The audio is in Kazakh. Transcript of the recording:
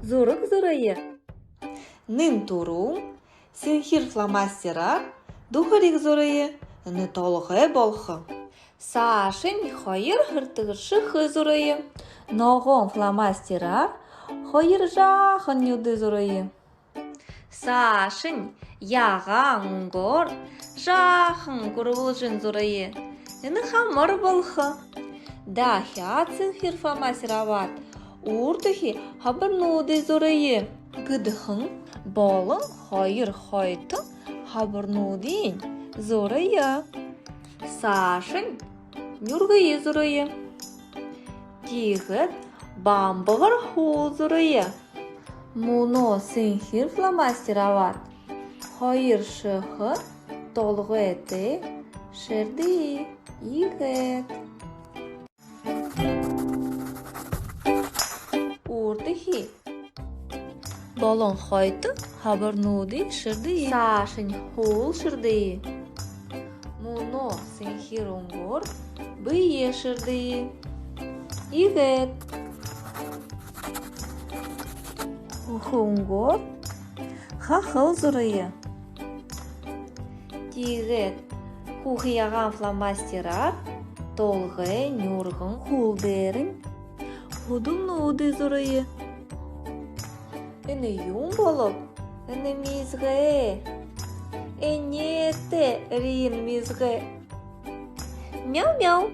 зурык зурые. Нын турум, сенхир фломастера, духарик зурые, ны толғы болхы. Сашын хайыр хыртыгышы хы зурые. Ноғон фломастера, хайыр жақын юды зурые. Сашын яған ұңғыр, жақын күрвылжын зурые. Ны хамыр болхы. Дахя сенхир фломастера ват. Уртухи хабыр нуды зурые. Гыдыхын болын хайыр хайтын хабыр нудын зурые. Сашын нүргые зурые. Тигіт бамбығыр хул зурые. Муно сенхир фломастера ват. Хайыр шықы толғы еті шырды игет. Уртухи болон хайтын хабыр нуды шырды. Сашын хул шырды. Муно сенхир ұңғыр бүйе шырды. Игет. Хұңғыр хахыл зурые. Тигет хухияған фломастера толғы нүргін хулдерін худын нуды зурые. Үні юң болып, үні мизғы. Энеті рин мизғы. Мяу-мяу.